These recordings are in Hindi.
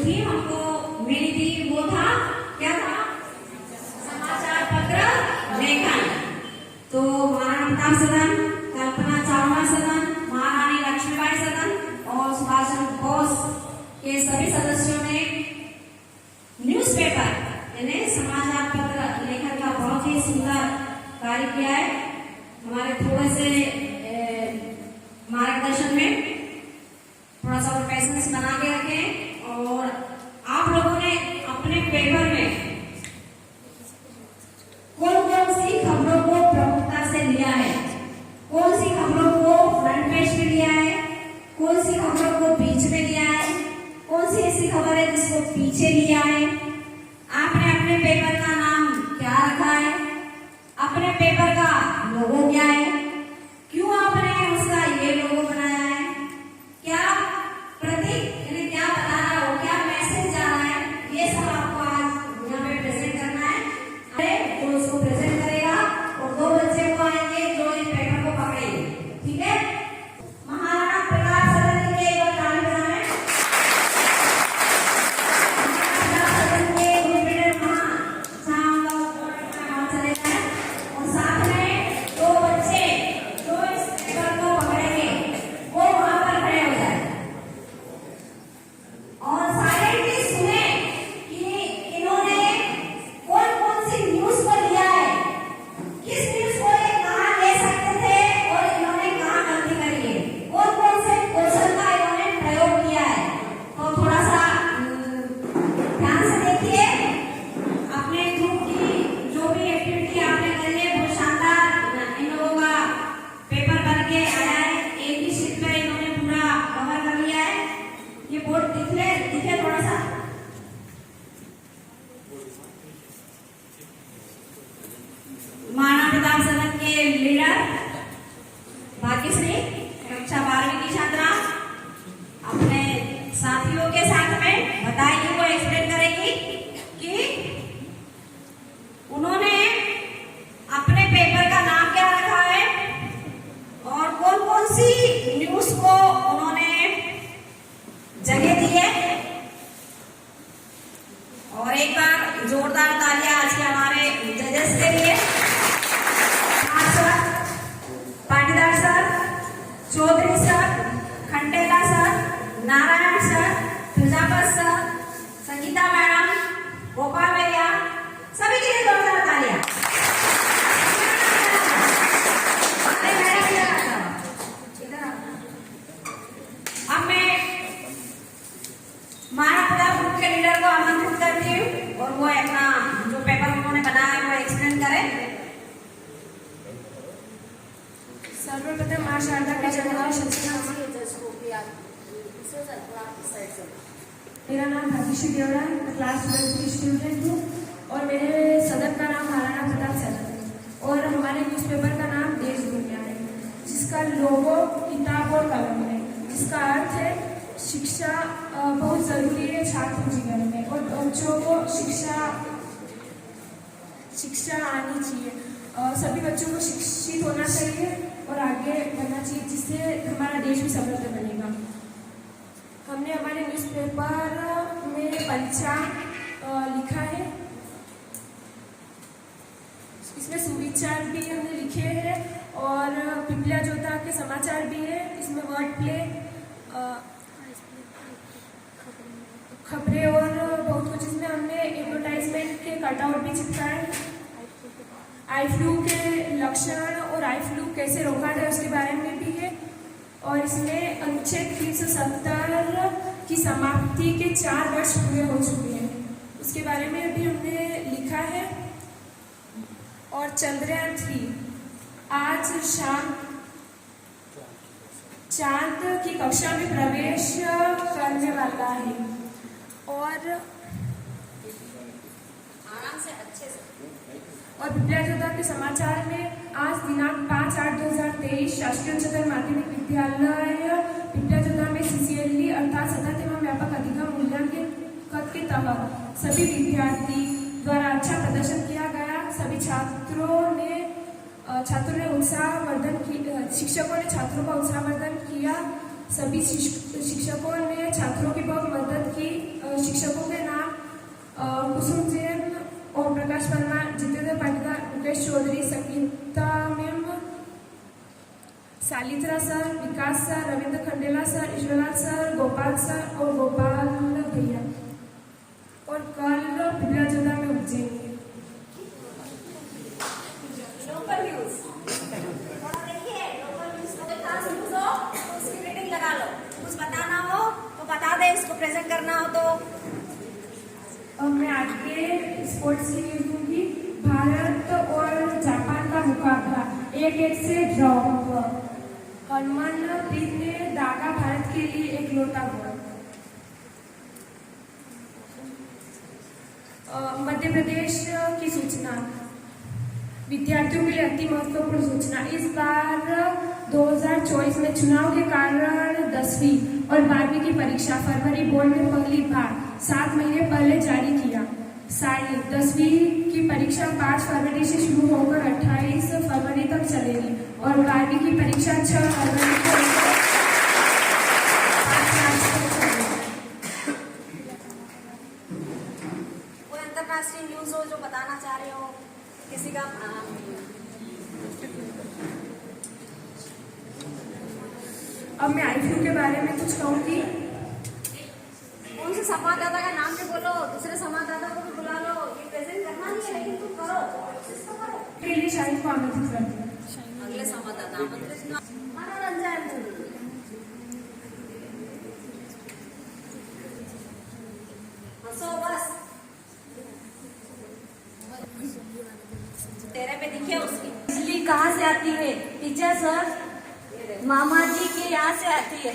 थीम हमको मिली थी वो था, क्या था? समाचार पत्र लेखन। तो महाराणा प्रताप सदन, कल्पना चावला सदन, महारानी लक्ष्मीबाई सदन और सुभाष चंद्र बोस के सभी सदस्यों ने न्यूज़पेपर यानी समाचार पत्र लेखन का बहुत ही सुंदर कार्य किया है। हमारे थोड़े से मार्गदर्शन में थोड़ा सा पैसेंस बना के रखें और आप लोगों ने अपने पेपर में कौन कौन सी खबरों को प्रमुखता से लिया है, कौन सी खबरों को फ्रंट पेज पे लिया है, कौन सी खबरों को बीच में लिया है, कौन सी ऐसी खबर है जिसको पीछे लिया है। आपने अपने पेपर का नाम क्या रखा है, अपने पेपर का लोगो क्या है, क्यों आपने उसका ये लोगो बनाया है, क्या प्रतीक यानी क्या बता रहा हो, क्या मैसेज जा रहा है, ये सब आपको आज यहाँ पे प्रेजेंट करना है। अरे जो उसको प्रेजेंट करेगा और 2 बच्चे को आएंगे जो इस पेपर को पकड़ेंगे, ठीक है। महाराणा प्रताप सदन के लिए एक बार ताली बजाएं। महाराणा प्रताप सदन के ग्रुप लीडर चले जाए और साथ में 2 बच्चे जो इस पेपर को पकड़ेंगे वो वहां पर खड़े हो जाए और साइलेंटली सुने कि इन्होंने कौन कौन सी न्यूज को लिया है, किस न्यूज को ये कहां ले सकते थे और इन्होंने कहां गलती करी है, कौन कौन से क्वेश्चन का इन्होंने प्रयोग किया है। तो थोड़ा सा ध्यान से देखिए। अपने ग्रुप की जो भी एक्टिविटी आपने करी है बहुत शानदार इन लोगों का पेपर बन के आया है। एक ही शीट पे इन्होंने पूरा कवर कर लिया है। ये बोर्ड दिखे थोड़ा सा। महाराणा प्रताप सदन के लीडर भाग्यश्री कक्षा 12वीं की छात्रा अपने साथियों के साथ में बताएगी, वो एक्सप्लेन करेगी कि उन्होंने अपने पेपर का नाम क्या रखा है और कौन कौन सी न्यूज को उन्होंने जगह दी है। और एक बार जोरदार तालियां आज के हमारे जजेस के लिए। Sir, Patidar sir, Chaudhary sir, Khandela sir, Narayan sir, Prajapat sir, Sangeeta madam, Gopal भैया, सभी के लिए जोरदार तालियां। अब मैं महाराणा प्रताप ग्रुप के लीडर को आमंत्रित करती हूँ और वो अपना जो पेपर उन्होंने बनाया है वो एक्सप्लेन करें। सर्वप्रथम मां शारदा के मेरा नाम भाग्यश्री देवड़ा, क्लास 12 की स्टूडेंट हूँ और मेरे सदन का नाम महाराणा प्रताप सदन है और हमारे न्यूज़पेपर का नाम देश दुनिया है, जिसका लोगो किताब और कलम है, जिसका अर्थ है शिक्षा बहुत जरूरी है छात्र जीवन में और बच्चों को शिक्षा आनी चाहिए। सभी बच्चों को शिक्षित होना चाहिए और आगे बढ़ना चाहिए, जिससे हमारा देश भी समृद्ध बनेगा। हमने हमारे न्यूज़पेपर में पंचांग लिखा है, इसमें सुविचार भी हमने लिखे हैं और पिपल्या जोधा के समाचार भी है। इसमें वर्ड प्ले, खबरें और बहुत कुछ इसमें हमने एडवर्टाइजमेंट के कटआउट भी चिपकाए। आई फ्लू के लक्षण और आई फ्लू कैसे रोका जाए उसके बारे में भी है और इसमें अनुच्छेद 370 की समाप्ति के 4 वर्ष पूरे हो चुके हैं, उसके बारे में भी हमने लिखा है। और चंद्रयान 3 आज शाम चांद की कक्षा में प्रवेश करने वाला है और आराम से अच्छे से। और पिपल्या जोधा के समाचार में आज दिनांक 5/8/2023 राष्ट्रीय उच्चतर माध्यमिक विद्यालय पिपल्या जोधा में CCLE अर्थात सतत एवं व्यापक अधिगम मूल्यांकन के तहत सभी विद्यार्थी द्वारा अच्छा प्रदर्शन किया गया। सभी छात्रों ने उत्साहवर्धन किया, शिक्षकों ने छात्रों का उत्साहवर्धन किया। सभी शिक्षकों ने छात्रों की बहुत मदद की। शिक्षकों sir, Vikas sir, Ravindra Khandela sir, Ishwarlal sir, Gopal sir और गोपाल भैया। और कल बिबला जोधा में उज्जैन है। लोकल न्यूज थोड़ा देखिए, लोकल न्यूज को कोई खास न्यूज हो तो उसकी रेटिंग लगा लो, कुछ बताना हो तो बता दे, इसको प्रेजेंट करना हो तो। और मैं आगे स्पोर्ट्स की न्यूज दूंगी। भारत और जापान का मुकाबला 1-1 से ड्रॉ हुआ। हरमनप्रीत ने दागा भारत के लिए एक लौटा गोल। मध्य प्रदेश की सूचना, विद्यार्थियों के लिए अति महत्वपूर्ण सूचना। इस बार 2024 में चुनाव के कारण 10वीं और 12वीं की परीक्षा फरवरी बोर्ड में पहली बार 7 महीने पहले जारी किया। 10वीं की परीक्षा 5 फरवरी से शुरू होकर 28 फरवरी तक चलेगी और 12वीं की परीक्षा 6 फरवरी को कोई अंतरराष्ट्रीय न्यूज हो जो बताना चाह रहे हो किसी का। अब मैं आई फ्लू के बारे में कुछ कहूंगी। कौन से संवाददाता का नाम भी बोलो, दूसरे संवाददाता को भी बुला लो, ये प्रेजेंट करना नहीं है लेकिन तुम करो, कोशिश तो करो। के लिए शाहिद को आमंत्रित करती हूँ। अगले संवाददाता आमंत्रित। मनोरंजन हंसो बस, तेरे पे दिखे उसकी। बिजली कहाँ से आती है? टीचर सर, मामा जी के यहाँ से आती है।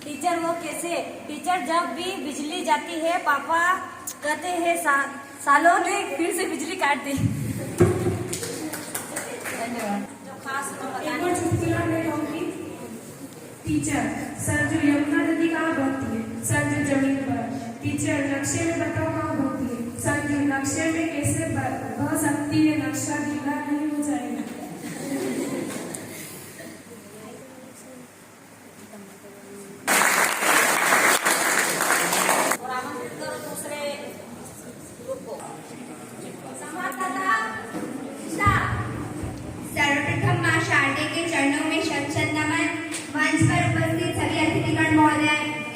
टीचर वो कैसे? टीचर जब भी बिजली जाती है पापा कहते हैं सालों ने फिर से बिजली काट दी। धन्यवाद। जो खास तो एक बताना। और चुटकुला मैं कहूंगी। टीचर सर, जो यमुना नदी कहाँ बहती है? सर, जो जमीन पर। टीचर नक्शे में बताओ कहाँ बहती है? सर, जो नक्शे में कैसे बह सकती है? नक्शा गीला नहीं हो जाएगा। और आमंत्रित करो दूसरे ग्रुप को। संवाददाता स्टार्ट। सर्वप्रथम मां शारदे के चरणों में शत शत नमन। मंच पर उपस्थित सभी अतिथिगण महोदय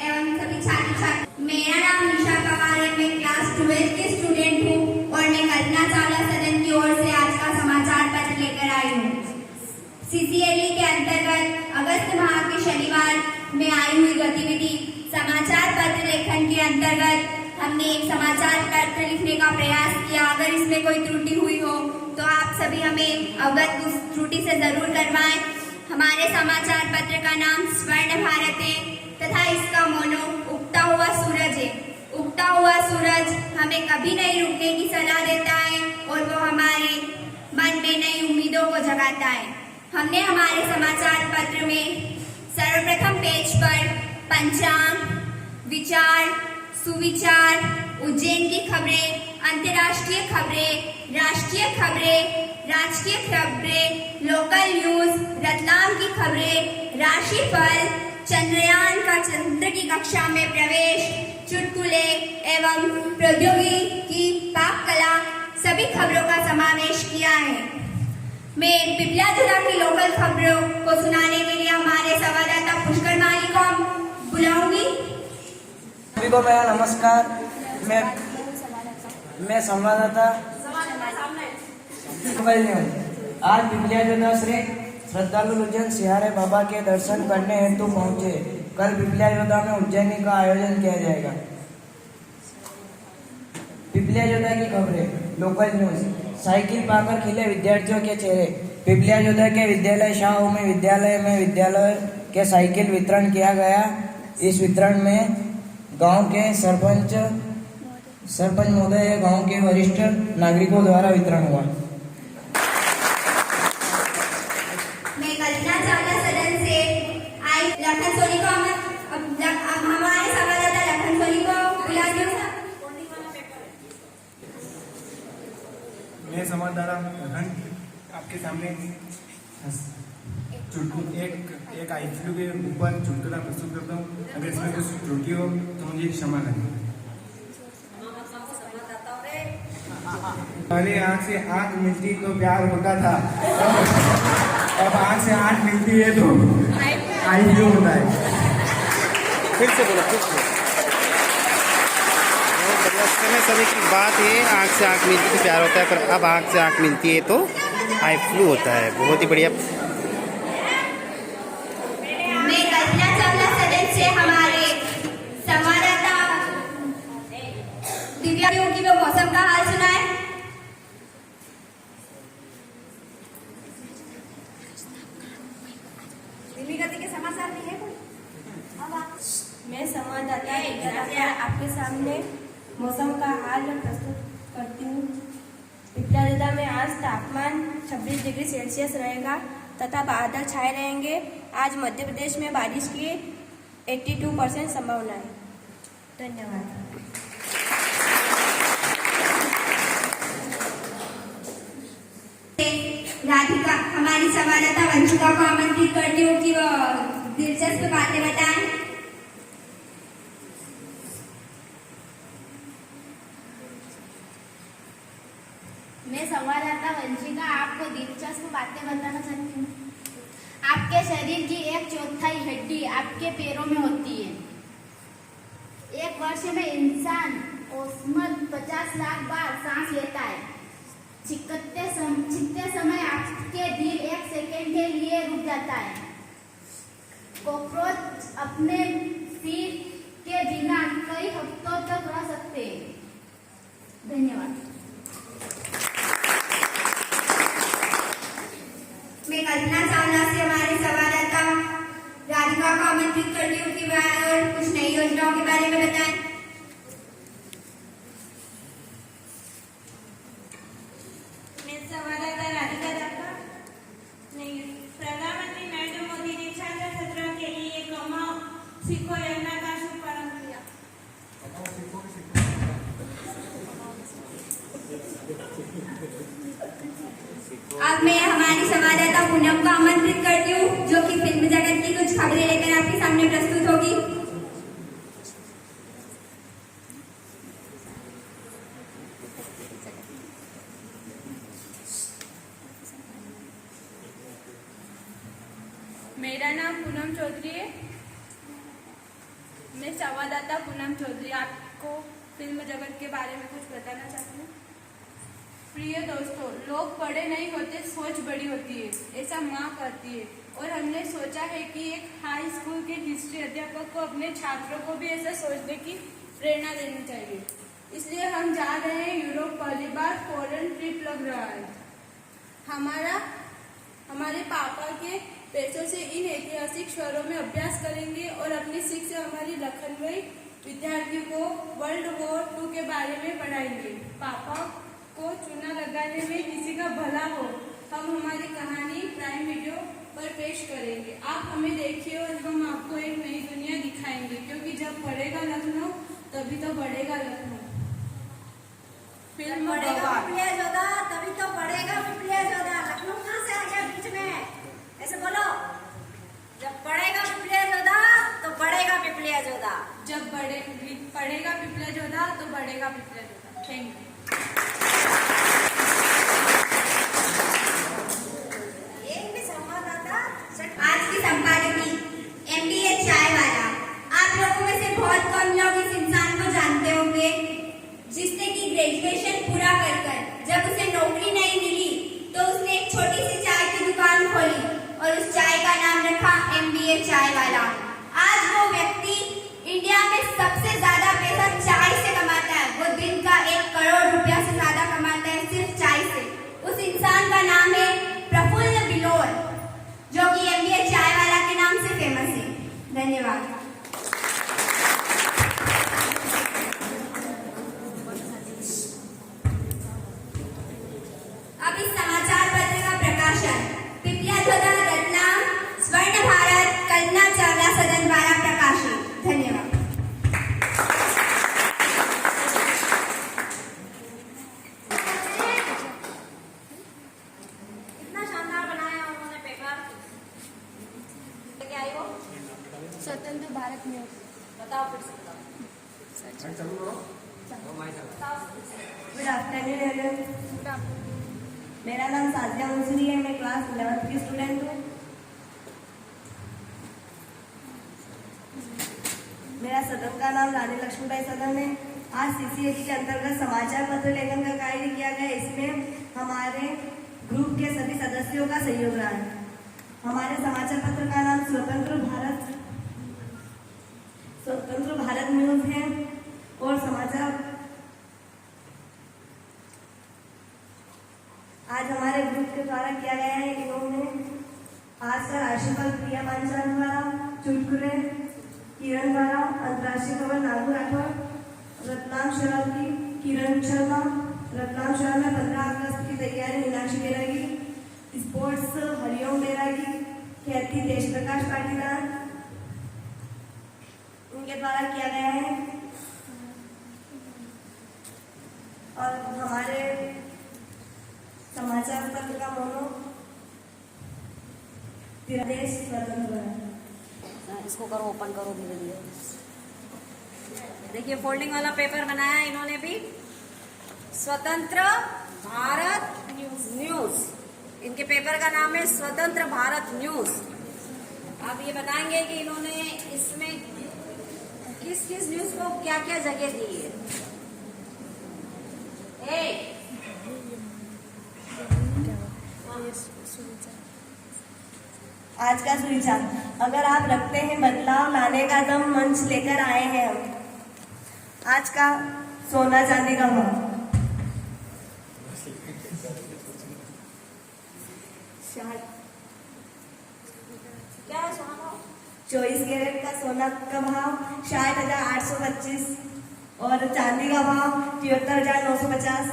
एवं सभी छात्र छात्री, मेरा नाम निशा पवार है। मैं क्लास 12 की स्टूडेंट हूँ और मैं कल्पना चावला सदन की ओर से आज का समाचार पत्र लेकर आई हूँ। CCLE के अंतर्गत अगस्त माह के शनिवार में आई हुई गतिविधि समाचार पत्र लेखन के अंतर्गत हमने एक समाचार पत्र लिखने का प्रयास किया। अगर इसमें कोई त्रुटि हुई हो तो आप सभी हमें अवगत उस त्रुटि से जरूर करवाएं। हमारे समाचार पत्र का नाम स्वर्ण भारत है तथा इसका मोनो उगता हुआ सूरज है। उगता हुआ सूरज हमें कभी नहीं रुकने की सलाह देता है और वो हमारे मन में नई उम्मीदों को जगाता है। हमने हमारे समाचार पत्र में सर्वप्रथम पेज पर पंचांग, विचार, सुविचार, उज्जैन की खबरें, अंतर्राष्ट्रीय खबरें, राष्ट्रीय खबरें, राजकीय खबरें, लोकल न्यूज, रतलाम की खबरें, राशिफल, चंद्रयान का चंद्र की कक्षा में प्रवेश, चुटकुले एवं प्रौद्योगिकी, पाक कला सभी खबरों का समावेश किया है। मैं बिबला जोधा की लोकल खबरों को सुनाने के लिए हमारे संवाददाता पुष्कर माली को बुलाऊंगी। सभी को मेरा नमस्कार। मैं संवाददाता आज बिबलिया जोधा से श्रद्धालु उज्जैन सिहारे बाबा के दर्शन करने हेतु पहुंचे। कल बिबलिया जोधा में उज्जैनी का आयोजन किया जाएगा। बिबलिया जोधा की खबरें, लोकल न्यूज, साइकिल पाकर खिले विद्यार्थियों के चेहरे। बिबलिया जोधा के विद्यालय शाह में विद्यालय के साइकिल वितरण किया गया। इस वितरण में गांव के सरपंच महोदय, गांव के वरिष्ठ नागरिकों द्वारा वितरण हुआ। मैं कल्पना चावला सदन से आई लखन सोनी को हमारे संवाददाता लखन सोनी को बुलाती हूँ। मैं संवाददाता लखन आपके सामने एक आई फ्लू के ऊपर चुटकुला प्रस्तुत करता हूँ। अगर इसमें कुछ त्रुटि हो तो मुझे क्षमा करें। पहले आँख से आँख मिलती तो प्यार होता था। अब 8 से 8 मिलती है तो आई फ्लू होता है। फिर से बोलो, फिर से। समय समय की बात है, आँख से आँख मिलती तो प्यार होता है, पर अब आँख से आँख मिलती है तो आई फ्लू होता है। बहुत ही बढ़िया। मैं कल्पना चावला सदन से हमारे संवाददाता दिव्यांगों की वो मौसम का हाल सुनाए। दिल्ली गति के समाचार भी है कोई? मैं संवाददाता लगातार आपके सामने मौसम का हाल प्रस्तुत करती हूँ। पिपलाजोदा में आज तापमान 26 डिग्री सेल्सियस रहेगा तथा बादल छाए रहेंगे। आज मध्य प्रदेश में बारिश की 82% संभावना है। धन्यवाद। राधिका हमारी संवाददाता वंशिका को आमंत्रित करती हूँ कि वो दिलचस्प बातें बताएं। मैं संवाददाता वंशिका आपको दिलचस्प बातें बताना चाहती हूँ। आपके शरीर की 1/4 हड्डी आपके पैरों में होती है। एक वर्ष में इंसान औसतन 50 लाख बार सांस लेता है। छिकते समय आपके दिल 1 सेकंड के लिए रुक जाता है। कॉकरोच अपने सिर के बिना कई हफ्तों तक रह सकते हैं। धन्यवाद। मैं कल्पना चावला से हमारे संवाददाता राधिका को आमंत्रित करती हूँ कि वह और कुछ नई योजनाओं के बारे में बताएं। मैं संवाददाता राधिका जापा। प्रधानमंत्री नरेंद्र मोदी ने छात्र छात्राओं के लिए कमाओ सीखो योजना का शुभारंभ किया। अब मैं हमारी संवाददाता पूनम को आमंत्रित करती हूँ जो कि फिल्म जगत की कुछ खबरें लेकर आपके सामने प्रस्तुत होगी। मेरा नाम पूनम चौधरी है। मैं संवाददाता पूनम चौधरी आपको फिल्म जगत के बारे में कुछ बताना चाहती हूँ। प्रिय दोस्तों, लोग बड़े नहीं होते, सोच बड़ी होती है, ऐसा माँ कहती है। और हमने सोचा है कि एक हाई स्कूल के हिस्ट्री अध्यापक को अपने छात्रों को भी ऐसा सोचने की प्रेरणा देनी चाहिए। इसलिए हम जा रहे हैं यूरोप। पहली बार फॉरेन ट्रिप लग रहा है। हमारे पापा के पैसों से इन ऐतिहासिक शहरों में अभ्यास करेंगे और अपनी सीख से हमारी लखनवी विद्यार्थियों को वर्ल्ड वॉर 2 के बारे में पढ़ाएंगे। पापा को चूना लगाने में किसी का भला हो, हम हमारी कहानी प्राइम वीडियो पर पेश करेंगे। आप हमें देखिए और हम आपको एक नई दुनिया दिखाएंगे, क्योंकि जब बढ़ेगा लखनऊ तभी तो बढ़ेगा लखनऊ। फिल्म पिपलियाजोदा तभी तो बढ़ेगा पिपलियाजोदा। लखनऊ कहाँ से आ गया बीच में? ऐसे बोलो, जब बढ़ेगा पिपलियाजोदा तो बढ़ेगा पिपलियाजोदा। जब पढ़ेगा पिपलियाजोदा तो बढ़ेगा पिपलियाजोदा। Thank you. आज की संपादकी MBA चाय वाला। आप लोगों में से बहुत कम लोग इस इंसान को जानते होंगे जिसने की ग्रेजुएशन पूरा कर जब उसे नौकरी नहीं मिली तो उसने एक छोटी सी चाय की दुकान खोली और उस चाय का नाम रखा MBA चाय वाला। आज वो व्यक्ति इंडिया में सबसे ज्यादा पैसा चाय से कमाता है। वो दिन का 1 करोड़ रुपया से ज्यादा कमाता है सिर्फ चाय से। उस इंसान का नाम है प्रफुल्ल बिलोर, जो कि MBA चाय वाला के नाम से फेमस है। धन्यवाद। अब इस समाचार पत्र का प्रकाशन पिपलियाजोदा रत्नाम स्वर्ण भारत कल्पना चावला सदन द्वारा प्रकाशित। धन्यवाद। इतना शानदार बनाया उन्होंने पेपर। क्या आई वो? स्वतंत्र भारत में बताओ फिर से। Good afternoon. मेरा नाम साजिया मंसूरी है, मैं क्लास 11th की स्टूडेंट हूँ। मेरा सदन का नाम रानी लक्ष्मीबाई सदन है। आज CCAT के अंतर्गत समाचार पत्र लेखन का कार्य किया गया। इसमें हमारे ग्रुप के सभी सदस्यों का सहयोग रहा है। हमारे समाचार पत्र का नाम स्वतंत्र भारत न्यूज है और समाचार आज हमारे ग्रुप के द्वारा किया गया है। इन्होंने आज का राशिफल प्रिया पांचाल द्वारा, चुटकुले किरण द्वारा, अंतर्राष्ट्रीय खबर नागू राठौर, रत्नाम शहर की किरण शर्मा, रत्नाम शहर में 15 अगस्त की तैयारी मीनाक्षी बैरागी, स्पोर्ट्स हरिओम बैरागी, ख्याति तेज प्रकाश पाटीदार, उनके द्वारा किया गया है। और हमारे समाचार पत्र का मोनो देश स्वतंत्र है। इसको करो, ओपन करो धीरे धीरे। देखिए फोल्डिंग वाला पेपर बनाया इन्होंने भी, स्वतंत्र भारत न्यूज। इनके पेपर का नाम है स्वतंत्र भारत न्यूज। अब ये बताएंगे कि इन्होंने इसमें किस किस न्यूज को क्या क्या जगह दी है। आज का सुविचार, अगर आप रखते हैं बदलाव लाने का दम, मंच लेकर आए हैं हम। आज का सोना चांदी का भाव, क्या है सोना भाव? 24 कैरेट का सोना का भाव 60,825 और चांदी का भाव 73,950।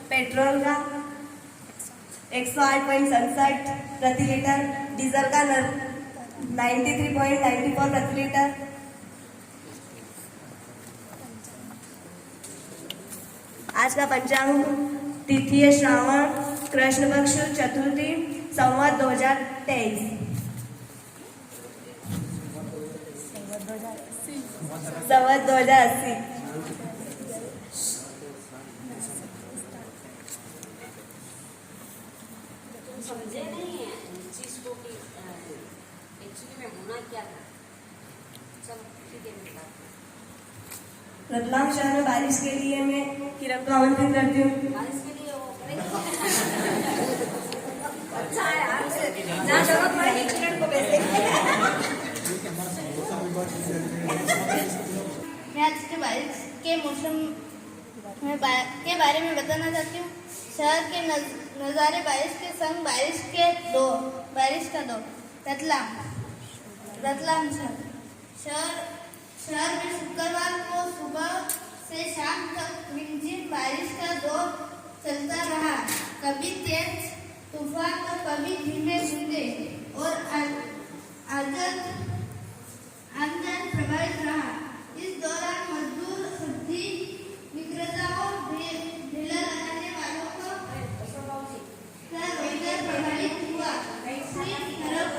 पेट्रोल का 108.67 प्रति लीटर, डीजल का 93.94 प्रति लीटर। आज का पंचांग, तिथि है श्रावण, कृष्ण पक्ष चतुर्थी, संवत 2023। संवत 2080। समझे नहीं है चीज को कि एक्चुअली में होना क्या था। चलो ठीक है। रतलाम शहर में बारिश के लिए मैं किरण को आमंत्रित करती हूँ। बारिश के लिए वो अच्छा है यार, जहाँ जरूरत पड़ेगी किरण को भेज देंगे। मैं आज के बारिश के मौसम के बारे में बताना चाहती हूँ। शहर के नज़ारे बारिश के संग बारिश का दौर। रतलाम शहर में शुक्रवार को सुबह से शाम तक रिमझिम बारिश का दौर चलता रहा। कभी तेज तूफान तो कभी धीमे बूंदे और आंचल प्रभावित रहा। इस दौरान मजदूर, सब्जी विक्रेताओं, ठेला लगाने वालों का रोजगार प्रभावित हुआ। दूसरी तरफ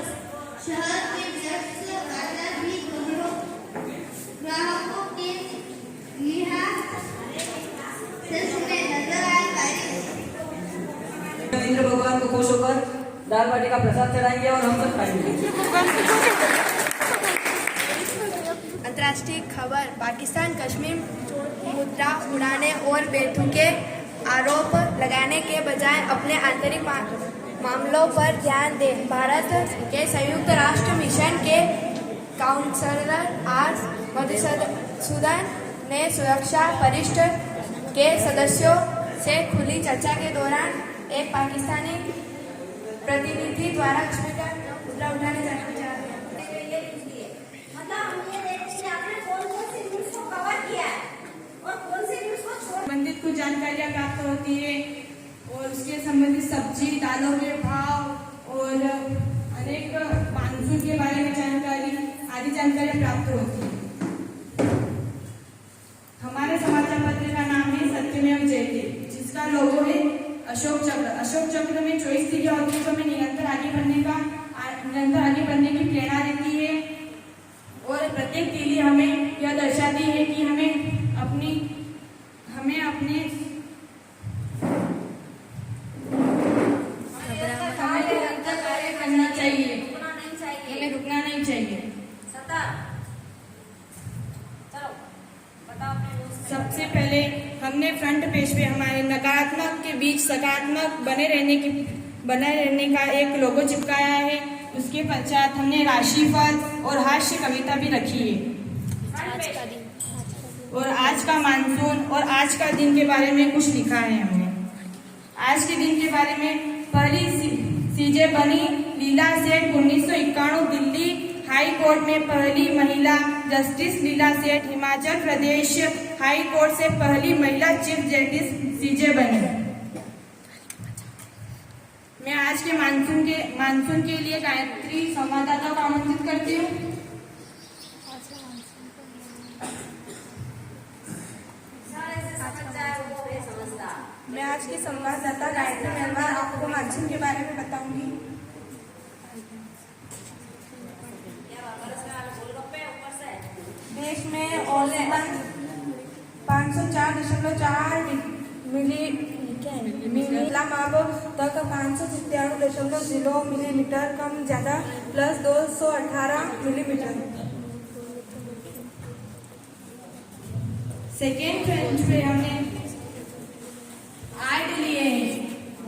शहर के व्यस्त बाजार भी ग्राहकों के लिहाज से सुने नजर आए। इंद्र भगवान को खुश होकर दाल बाटी का प्रसाद चढ़ाएंगे और हम सब खाएंगे। अंतर्राष्ट्रीय खबर, पाकिस्तान कश्मीर मुद्रा उड़ाने और बेतुके आरोप लगाने के बजाय अपने आंतरिक मामलों पर ध्यान दें। भारत के संयुक्त राष्ट्र मिशन के काउंसलर आज मधुसूदन ने सुरक्षा परिषद के सदस्यों से खुली चर्चा के दौरान एक पाकिस्तानी प्रतिनिधि द्वारा कश्मीर का मुद्दा उठाने जाने जा रहे हैं। संबंधित कुछ जानकारियाँ प्राप्त होती है और उसके संबंधित सब्जी दालों के भाव और अनेक मानसून के बारे में जानकारी आदि जानकारियाँ प्राप्त होती है। हमारे समाचार पत्र का नाम है सत्यमेव जयते, जिसका लोगो है अशोक चक्र। अशोक चक्र में 24 तीलियां होती है, जो हमें निरंतर आगे बढ़ने की प्रेरणा देती है और प्रत्येक तीली हमें यह दर्शाती है कि हमें अपने सबसे पहले हमने फ्रंट पेज पे हमारे नकारात्मक के बीच सकारात्मक बने रहने का एक लोगो चिपकाया है। उसके पश्चात हमने राशिफल और हास्य कविता भी रखी है और आज का मानसून और आज का दिन के बारे में कुछ लिखा है हमने। आज के दिन के बारे में पहली सीजे बनी लीला सेठ 1991 दिल्ली हाई कोर्ट में पहली महिला जस्टिस लीला सेठ हिमाचल प्रदेश हाई कोर्ट से पहली महिला चीफ जस्टिस सीजे बनी। मैं आज के मानसून के लिए गायत्री संवाददाता को आमंत्रित करती हूँ। मैं आज की संवाददाता गायत्री मेहरबान आपको मानसून के बारे में बताऊंगी। देश में औसतन 504.4 तक 597.0 मिलीमीटर कम ज्यादा प्लस 218 मिलीमीटर। सेकेंड ट्रेंड पे हमने आठ लिए हैं।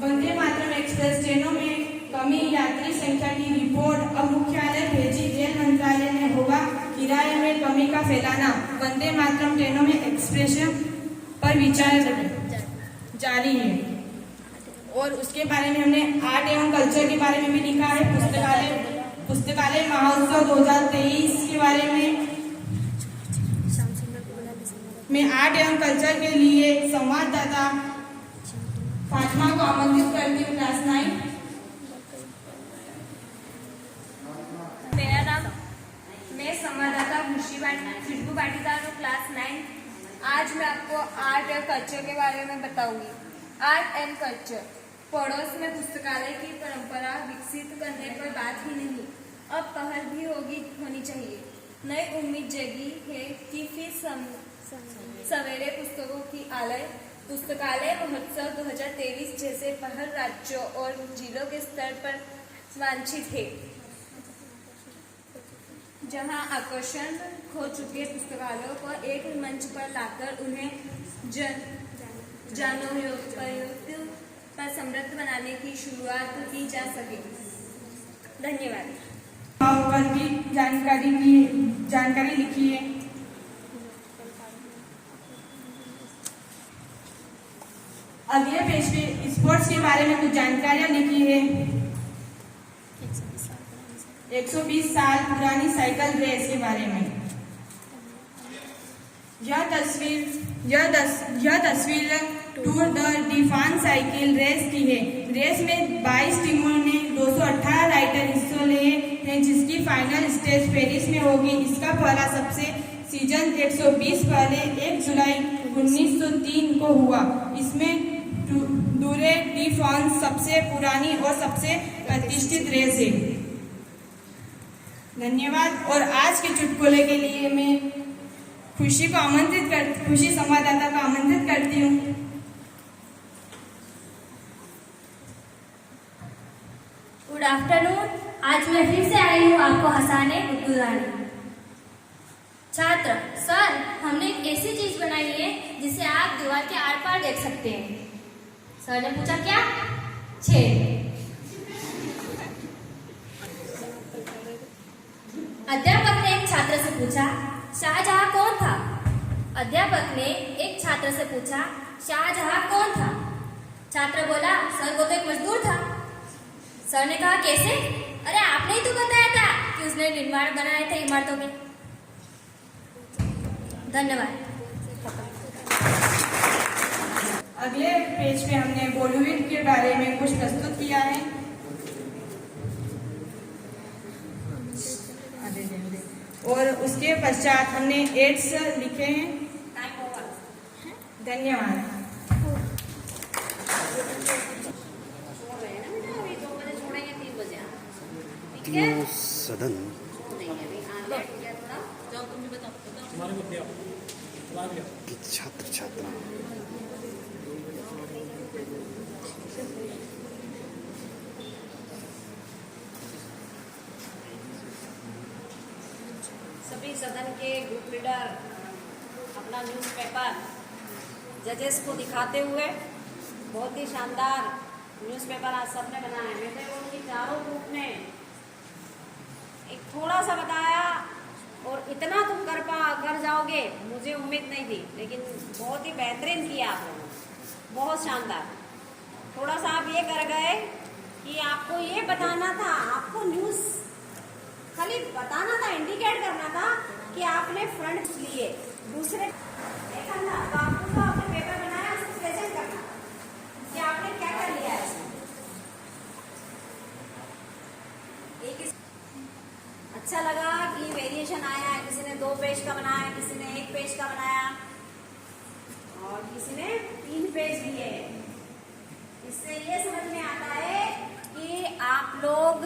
वंदे मातरम एक्सप्रेस ट्रेनों में कमी यात्री संख्या की रिपोर्ट अब मुख्यालय भेजी। रेल मंत्रालय ने होगा किराए में कमी का फैलाना। वंदे मातरम ट्रेनों में एक्सप्रेस पर विचार जारी है। और उसके बारे में हमने आर्ट एवं कल्चर के बारे में भी लिखा है। पुस्तकालय महोत्सव 2023 के बारे में मैं आर्ट एवं कल्चर के लिए संवाददाता फातिमा को आमंत्रित करती हूँ। क्लास 9। मेरा नाम मैं संवाददाता खुशबू पाटीदार हूँ, क्लास 9। आज मैं आपको आर्ट एंड कल्चर के बारे में बताऊंगी। आर्ट एंड कल्चर पड़ोस में पुस्तकालय की परंपरा विकसित करने पर बात ही नहीं, अब पहल भी होनी चाहिए। नई उम्मीद जगी है कि फिर सवेरे पुस्तकों की आलय पुस्तकालय महोत्सव 2023 जैसे पहल राज्यों और जिलों के स्तर पर वांछित है, जहां आकर्षण खो चुके पुस्तकालयों को एक मंच पर लाकर उन्हें जनोपयोगी पर समृद्ध बनाने की शुरुआत की जा सके। धन्यवाद। पर भी जानकारी लिखी है। अगले पेज पे स्पोर्ट्स के बारे में कुछ जानकारियां लिखी है। 120 साल पुरानी साइकिल रेस के बारे में। यह तस्वीर टूर द डिफान साइकिल रेस की है। रेस में 22 टीमों ने 218 राइडर हिस्सा लिए हैं, जिसकी फाइनल स्टेज पेरिस में होगी। इसका पहला सबसे सीजन 120 पहले 1 जुलाई 1903 को हुआ। इसमें डूरे डी फ्रांस सबसे पुरानी और सबसे प्रतिष्ठित रेस है। धन्यवाद। और आज के चुटकुले के लिए मैं खुशी संवाददाता को आमंत्रित करती हूँ। Good afternoon. आज मैं फिर से आई हूँ आपको हंसाने गुदगुदाने। छात्र सर, हमने एक ऐसी चीज बनाई है जिसे आप दीवार के आर पार देख सकते हैं। सर ने पूछा क्या? छेद। अध्यापक ने एक छात्र से पूछा शाहजहां कौन था? अध्यापक ने एक छात्र से पूछा शाहजहां कौन था? छात्र बोला सर वो तो एक मजदूर था। सर ने कहा कैसे? अरे आपने ही तो बताया था कि उसने निर्माण बनाए थे इमारतों के। धन्यवाद। अगले पेज पे हमने बॉलीवुड के बारे में कुछ प्रस्तुत किया है। और उसके पश्चात हमने एड्स लिखे हैं। धन्यवाद। सदन छात्र सभी सदन के ग्रुप लीडर अपना न्यूज़पेपर जजेस को दिखाते हुए बहुत ही शानदार न्यूज़पेपर आज सबने बनाया। मैं तो उनकी चारों ग्रुप ने एक थोड़ा सा बताया और इतना तुम कर जाओगे मुझे उम्मीद नहीं थी, लेकिन बहुत ही बेहतरीन किया आप लोगों ने, बहुत शानदार। थोड़ा सा आप ये कर गए कि आपको ये बताना था, आपको न्यूज़ खाली बताना था, इंडिकेट करना था कि आपने फ्रंट लिए दूसरे एक अंदर तो आपको तो आपने पेपर बनाया उसको प्रेजेंट करना कि आपने क्या क्या लिया है इसमें। एक अच्छा लगा कि वेरिएशन आया, किसी ने 2 पेज का बनाया, किसी ने 1 पेज का बनाया और किसी ने 3 पेज लिए। इससे ये समझ में आता है कि आप लोग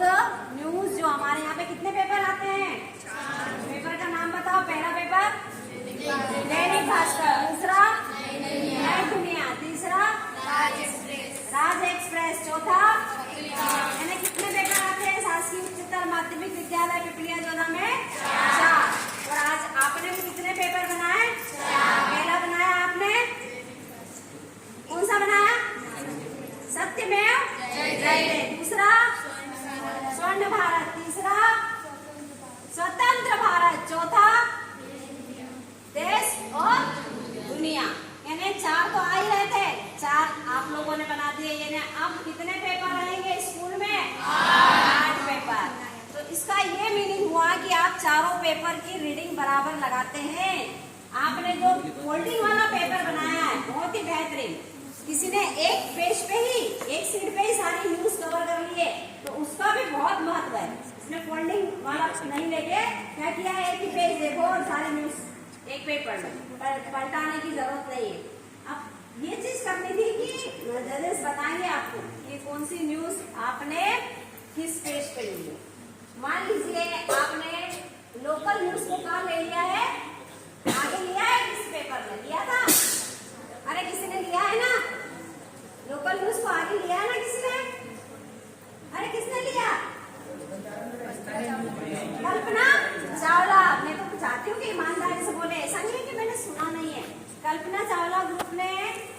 न्यूज जो हमारे यहाँ पे कितने पेपर आते हैं? 4 पेपर का नाम बताओ। पहला पेपर दैनिक भास्कर, दूसरा नई दुनिया, तीसरा राज एक्सप्रेस, चौथा यानी कितने पेपर आते हैं शासकीय उच्चतर माध्यमिक विद्यालय पिपलिया जोधा में? 4। और आज आपने भी कितने पेपर बनाए? 4। पहला बनाया आपने, कौन सा बनाया? सत्यमेव जयते, दूसरा स्वर्ण भारत, तीसरा स्वतंत्र भारत, चौथा देश और दुनिया। यानी 4 तो आ ही रहे थे, 4 आप लोगों ने बना दिए। यानी अब कितने पेपर रहेंगे स्कूल में? 8 पेपर। तो इसका ये मीनिंग हुआ कि आप चारों पेपर की रीडिंग बराबर लगाते हैं। आपने जो फोल्डिंग वाला पेपर बनाया है बहुत ही बेहतरीन, किसी ने 1 पेज पे ही 1 सीट पे ही सारी न्यूज कवर कर लिए, तो उसका भी बहुत महत्व है। इसने फोल्डिंग वाला नहीं लेके क्या किया है, 1 ही पेज देखो और सारी न्यूज एक पेपर में, पलटाने की जरूरत नहीं है। अब ये चीज करनी थी कि जजेस बताएंगे आपको कि कौन सी न्यूज आपने किस पेज पे ली है। मान लीजिए आपने लोकल न्यूज को कहाँ ले लिया है, आगे लिया है, किस पेपर में लिया था? अरे किसी ने लिया है ना, लोकल न्यूज को आगे लिया है ना किसी ने? अरे किसने लिया? कल्पना चावला। मैं तो चाहती हूँ कि ईमानदारी से बोले, ऐसा नहीं है कि मैंने सुना नहीं है। कल्पना चावला ग्रुप ने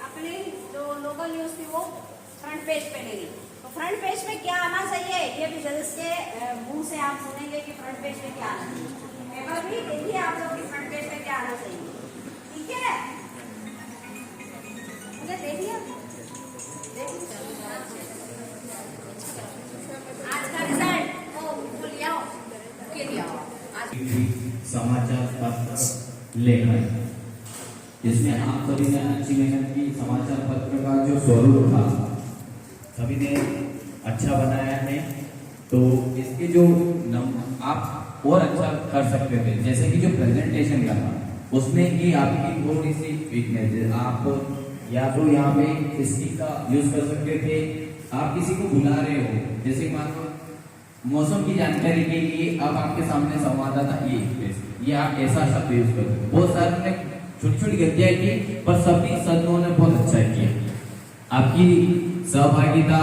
अपनी जो लोकल न्यूज थी वो फ्रंट पेज पे ले ली। तो फ्रंट पेज पे क्या आना चाहिए ये भी जजेस के मुंह से आप सुनेंगे कि फ्रंट पेज पे क्या आना चाहिए। पेपर भी देखिए आप लोग कि फ्रंट पेज पे क्या आना चाहिए, ठीक है? मुझे देखिए आज का रिजल्ट समाचार पत्र लेखन, जिसमें आप सभी ने अच्छी मेहनत की। समाचार पत्र का जो स्वरूप था सभी ने अच्छा बनाया है, तो इसके जो आप और अच्छा कर सकते थे। जैसे कि जो प्रेजेंटेशन का था उसमें ही आपकी थोड़ी सी वीकनेस है, आप या तो यहाँ पे इस चीज का यूज कर सकते थे। आप किसी को बुला रहे हो, जैसे मान लो मौसम की जानकारी के लिए अब आपके सामने संवाददाता ये आप ऐसा शब्द यूज कर, बहुत सारे छोटी छोटी गलतियां की, पर सभी सदनों ने बहुत अच्छा किया। आपकी सहभागिता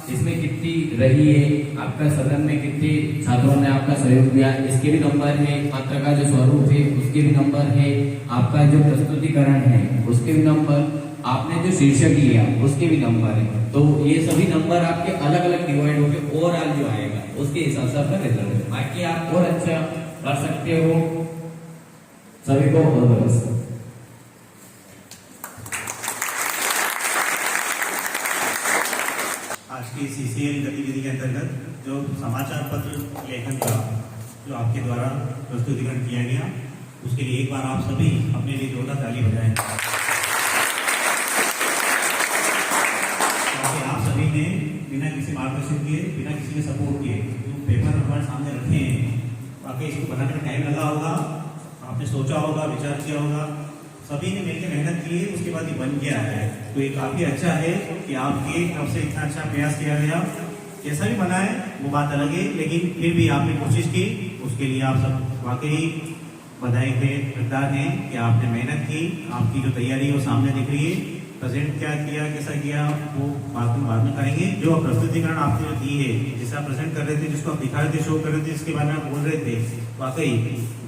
इसमें कितनी रही है, आपका सदन में कितने छात्रों ने आपका सहयोग दिया, इसके भी नंबर है। पत्र का जो स्वरूप है उसके भी नंबर है, आपका जो प्रस्तुतिकरण है उसके भी नंबर, आपने जो शीर्षक लिया उसके भी नंबर है। तो ये सभी नंबर आपके अलग अलग डिवाइड होकर ओवरऑल जो आएगा उसके हिसाब से आपका रिजल्ट है। बाकी आप और अच्छा कर सकते हो। सभी को ऑल द बेस्ट। आज की CCL गतिविधि के अंतर्गत जो समाचार पत्र लेखन का जो आपके द्वारा प्रस्तुतिकरण किया गया, उसके लिए एक बार आप सभी अपने लिए जोरदार ताली बजाएं। आप सभी ने बिना किसी मार्गदर्शन किए, बिना किसी के सपोर्ट किए जो पेपर हमारे सामने रखे हैं, वाकई इसको बनाने में टाइम लगा होगा, आपने सोचा होगा, विचार किया होगा, सभी ने मिलकर मेहनत की, उसके बाद ये बन गया है। तो ये काफी अच्छा है कि आपकी तरफ से इतना अच्छा प्रयास किया गया। जैसा भी बना है वो बात अलग है, लेकिन फिर भी आपने कोशिश की, उसके लिए आप सब वाकई बधाई के हकदार हैं कि आपने मेहनत की। आपकी जो तैयारी है वो सामने दिख रही है। प्रेजेंट क्या किया, कैसा किया, वो बाद में करेंगे। जो प्रस्तुतिकरण आपने जो दी है, जिसे आप प्रेजेंट कर रहे थे, जिसको आप दिखा रहे थे, शो कर रहे थे, जिसके बारे में आप बोल रहे थे, वाकई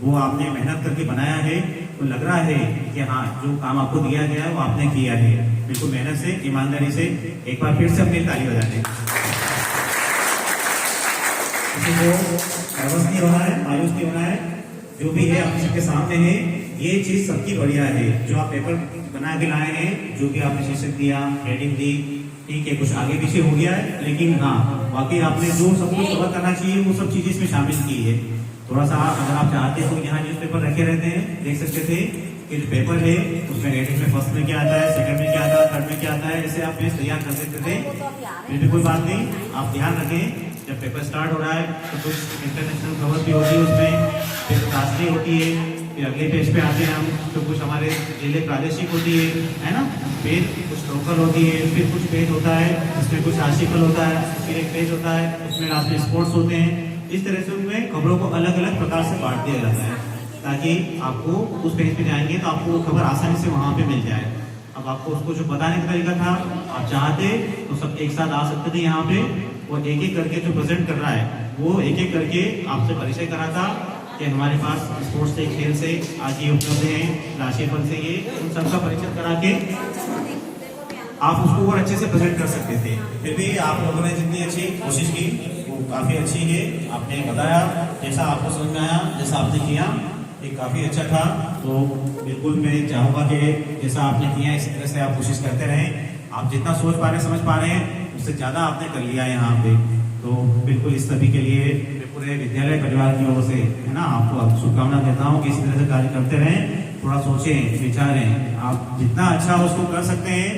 वो आपने मेहनत करके बनाया है। तो लग रहा है कि हाँ जो काम आपको दिया गया है वो आपने किया है बिल्कुल मेहनत से, ईमानदारी से। एक बार फिर से अपनी ताली बजा दें। किसी को नर्वस नहीं होना है, मायूस नहीं होना है। जो भी है आप सबके सामने है, ये चीज सबकी बढ़िया है। जो आप पेपर बना के लाए हैं, जो भी आपने शीर्षक दिया, हेडिंग दी, ठीक है, कुछ आगे पीछे हो गया है, लेकिन हाँ वाकई आपने जो सब कुछ कवर करना चाहिए वो सब चीजें इसमें शामिल की है। थोड़ा सा अगर आप चाहते तो यहाँ न्यूज़पेपर रखे रहते हैं, देख सकते थे कि जो पेपर है उसमें हेडिंग में फर्स्ट में क्या आता है, सेकंड में क्या आता है, थर्ड में क्या आता है, ऐसे आप पेज तैयार कर सकते थे। फिर भी कोई बात नहीं, आप ध्यान रखें जब पेपर स्टार्ट हो रहा है तो कुछ इंटरनेशनल खबर भी होती है उसमें, फिर राष्ट्रीय होती है, फिर अगले पेज पे आते हैं हम तो कुछ हमारे जिले प्रादेशिक होती है ना, फिर कुछ लोकल होती है, फिर कुछ पेज होता है उसमें कुछ आर्टिकल होता है, फिर एक पेज होता है उसमें लास्ट में स्पोर्ट्स होते हैं। इस तरह से उनमें खबरों को अलग अलग प्रकार से बांट दिया जाता है ताकि आपको उस पेज पे जाएंगे तो आपको खबर आसानी से वहाँ पे मिल जाए। अब आपको उसको जो बताने का तरीका था, आप चाहते तो सब एक साथ आ सकते थे यहाँ पे और एक एक करके जो प्रेजेंट कर रहा है वो एक एक करके आपसे परिचय कराता कि हमारे पास स्पोर्ट्स से, खेल से आज ये उपलब्ध है, राशिफल से ये, उन सबका परिचय करा के आप उसको और अच्छे से प्रेजेंट कर सकते थे। फिर भी आप लोगों ने जितनी अच्छी कोशिश की वो काफ़ी अच्छी है। आपने बताया जैसा आपको समझ में आया, जैसा आपने किया ये काफ़ी अच्छा था। तो बिल्कुल मैं चाहूँगा कि जैसा आपने किया इसी तरह से आप कोशिश करते रहें। आप जितना सोच पा रहे हैं, समझ पा रहे हैं, उससे ज़्यादा आपने कर लिया है यहाँ पे। तो बिल्कुल इस सभी के लिए पूरे विद्यालय परिवार की ओर से है ना आपको शुभकामना देता हूँ कि इसी तरह से कार्य करते रहें। थोड़ा सोचें, विचारें, आप जितना अच्छा उसको कर सकते हैं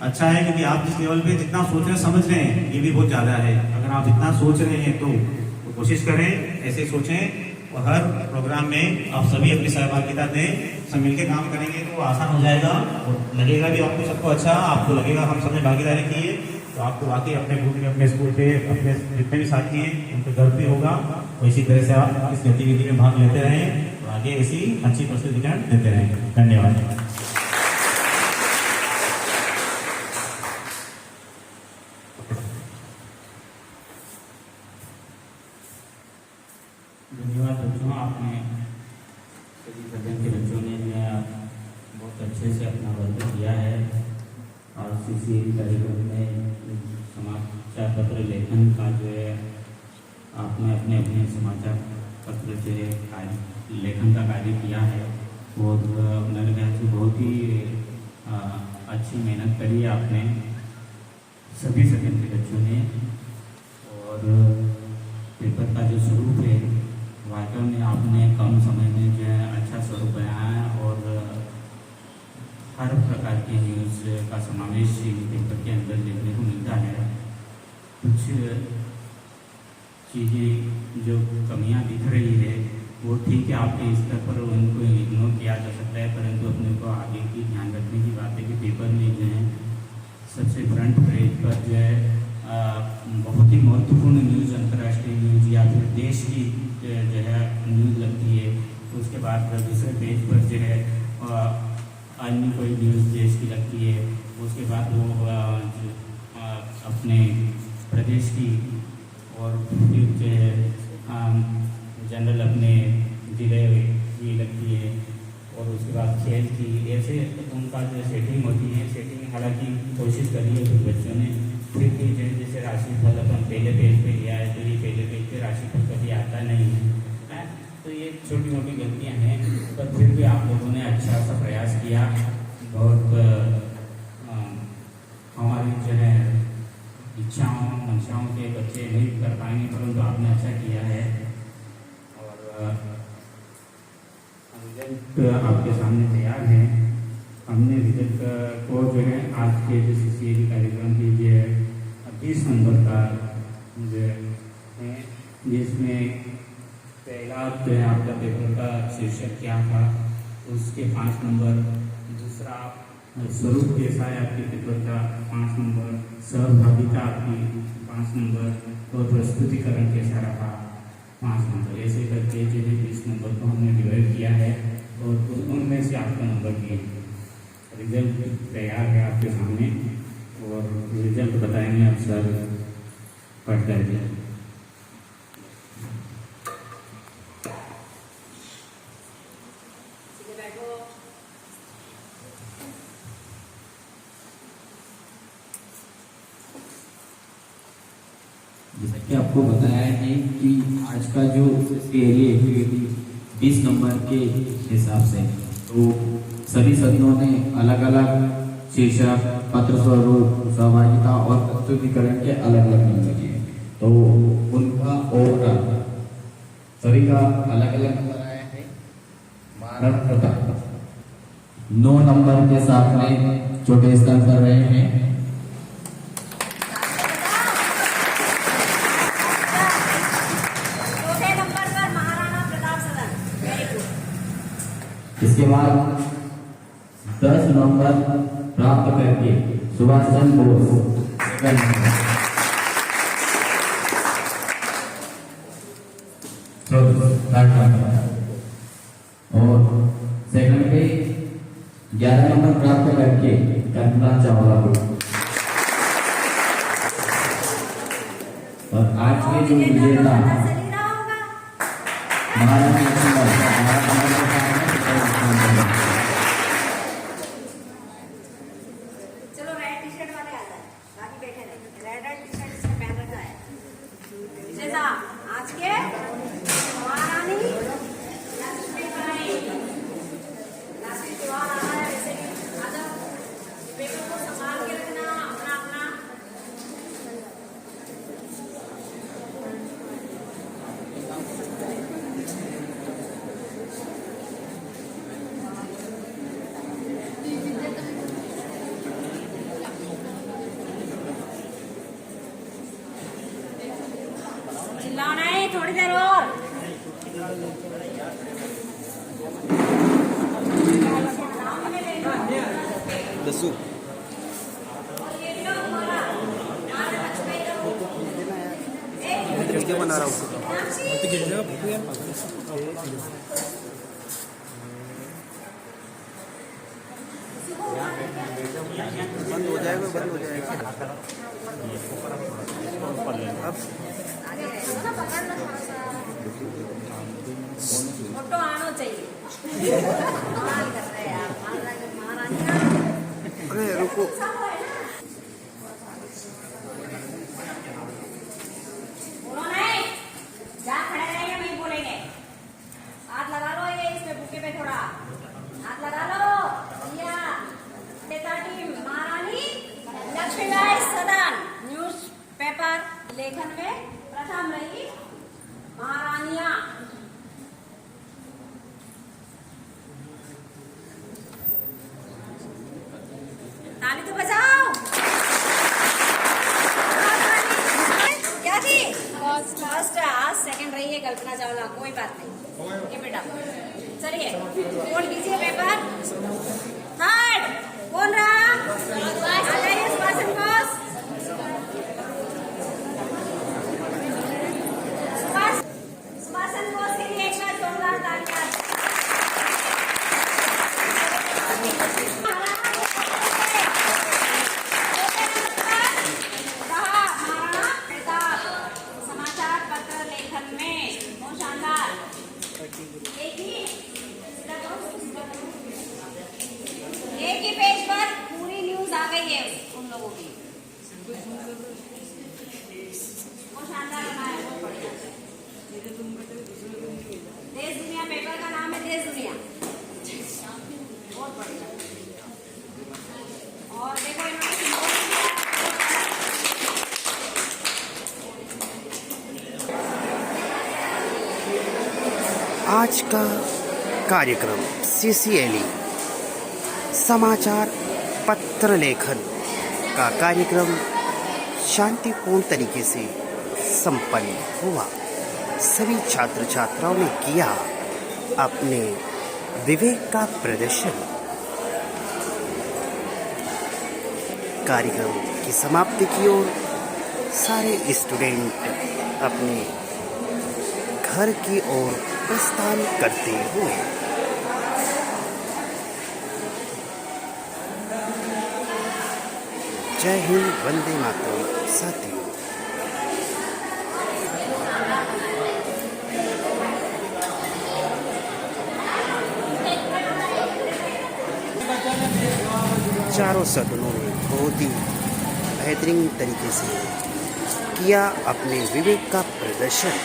अच्छा है, क्योंकि आप जिस लेवल पे जितना सोच रहे हैं, समझ रहे हैं, ये भी बहुत ज़्यादा है। अगर आप इतना सोच रहे हैं तो कोशिश करें ऐसे सोचें और हर प्रोग्राम में आप सभी अपनी सहभागिता दें। सब मिलकर काम करेंगे तो आसान हो जाएगा और लगेगा भी आपको सबको अच्छा, आपको लगेगा हम सबने भागीदारी की है तो आपको वाकई अपने ग्रुप में, अपने स्कूल पे, अपने जितने भी साथी हैं उन पर गर्व भी होगा। और इसी तरह से आप इस गतिविधि में भाग लेते रहें और आगे ऐसी अच्छी प्रस्तुतियाँ देते रहें। धन्यवाद। धन्यवाद बच्चों, आपने सभी सदन के बच्चों ने बहुत अच्छे से अपना वर्क किया है और CCA कार्यक्रम में समाचार पत्र लेखन का जो है आपने अपने अपने समाचार पत्र से लेखन का कार्य किया है और मेरे ख्याल से बहुत ही अच्छी मेहनत करी है आपने सभी सदन के बच्चों ने। और पेपर का जो स्वरूप है वाकई में आपने कम समय में जो है अच्छा स्वरूप बनाया है और हर प्रकार की न्यूज़ का समावेश पेपर के अंदर देखने को मिलता है। कुछ चीज़ें जो कमियां दिख रही है वो ठीक है, आपके स्तर पर उनको इग्नोर किया जा सकता है, परंतु अपने को आगे की ध्यान रखने की बात है कि पेपर में जो है सबसे फ्रंट पेज पर जो है बहुत ही महत्वपूर्ण न्यूज़, अंतर्राष्ट्रीय न्यूज़ या फिर देश की जो है न्यूज़ लगती है। उसके बाद दूसरे पेज पर जो है अन्य कोई न्यूज़ देश की लगती है। उसके बाद वो अपने प्रदेश की और फिर जो है जनरल अपने जिले की लगती है और उसके बाद खेल की, ऐसे उनका जो सेटिंग होती है। सेटिंग हालांकि कोशिश करी है कुछ बच्चों ने, फिर भी जैसे राशिफल अपन पहले पेज पे लिया है तो ये पहले पेज पे राशिफल कभी आता नहीं है, तो ये छोटी मोटी गलतियां हैं, पर फिर भी आप लोगों ने अच्छा सा प्रयास किया। बहुत हमारी जो है इच्छाओं मंशाओं के बच्चे नहीं कर पाएंगे, परंतु आपने अच्छा किया है। और रिजल्ट आपके सामने तैयार है। हमने रिजल्ट को जो है आज के जो CCA कार्यक्रम की जो है 20 नंबर का जो है, जिसमें पहला जो है आपका पेपर का शीर्षक क्या था उसके 5 नंबर, दूसरा स्वरूप कैसा है आपके पेपर का 5 नंबर, सहभागिता आपकी 5 नंबर और प्रस्तुतिकरण कैसा रहा 5 नंबर। ऐसे करके जो है 20 नंबर को हमने डिवाइड किया है और उनमें से आपका नंबर दिए। रिजल्ट तैयार है आपके सामने और रिजल्ट बताएंगे आप सर पढ़ करके। बैठो। जैसा कि आपको बताया है कि आज का जो डेली एक्टिविटी 20 नंबर के हिसाब से, तो सभी सदनों ने अलग अलग शीर्षक, पत्र स्वरूप, सहभागिता और प्रस्तुतिकरण के अलग अलग नंबर दिए। तो उनका ओवरऑल सभी का अलग अलग नंबर आया है। मानव प्रताप 9 नंबर के साथ में छोटे स्तर कर रहे हैं। चौथे नंबर पर महाराणा प्रताप सदन, वेरी गुड। इसके बाद 10 नंबर प्राप्त करके Subhash Chandra Bose second number. Third number. और सेकंड पे 11 नंबर प्राप्त करके कल्पना चावला को। और आज के जो विजेता महाराणा चलो रेड टी शर्ट वाले आ जाए, बाकी बैठे रहे। रेड टी शर्ट इसने पहन रखा है। विजेता आज के महारानी लक्ष्मीबाई। राष्ट्रीय त्योहार आ रहा है, वैसे भी आ जाओ, पेपर को संभाल के रखना अपना अपना। चिल्लाओ नहीं, थोड़ी देर और। दसू वीडियो बना रहा हूँ। बंद हो जाएगा, बंद हो जाएगा। अब फोटो आना चाहिए। कमाल कर रहे हैं यार, महारानी। अरे रुको, बोलो नहीं, जहाँ खड़े रहेंगे वहीं बोलेंगे। हाथ लगा लो, ये इसमें बुके पे थोड़ा हाथ लगा लो। भैया नेता टीम महारानी लक्ष्मीबाई सदन न्यूज पेपर लेखन में प्रथम रही महारानियां। ताली तो बजाओ। क्या थी? फर्स्ट। आज सेकंड रही है कल्पना चावला, कोई बात नहीं। ये बेटा चलिए, कौन कीजिए पेपर? थर्ड कौन रहा? आ जाइए सुभाष चंद्र बोस। सुभाष चंद्र बोस के लिए एक बार जोरदार तालियां। समाचार पत्र लेखन में बहुत शानदार। एक ही पेज पर पूरी न्यूज आ गई है उन लोगों की। बहुत शानदार बना है, बहुत बढ़िया। देश दुनिया पेपर का नाम है देश दुनिया, बहुत बढ़िया। और देखो इन्होंने आज का कार्यक्रम CCLE समाचार पत्र लेखन का कार्यक्रम शांतिपूर्ण तरीके से संपन्न हुआ। सभी छात्र छात्राओं ने किया अपने विवेक का प्रदर्शन। कार्यक्रम की समाप्ति की ओर सारे स्टूडेंट अपने घर की ओर प्रस्थान करते हुए जय हिंद, वंदे मातरम। साथियों, चारों सदनों में बहुत ही बेहतरीन तरीके से किया अपने विवेक का प्रदर्शन।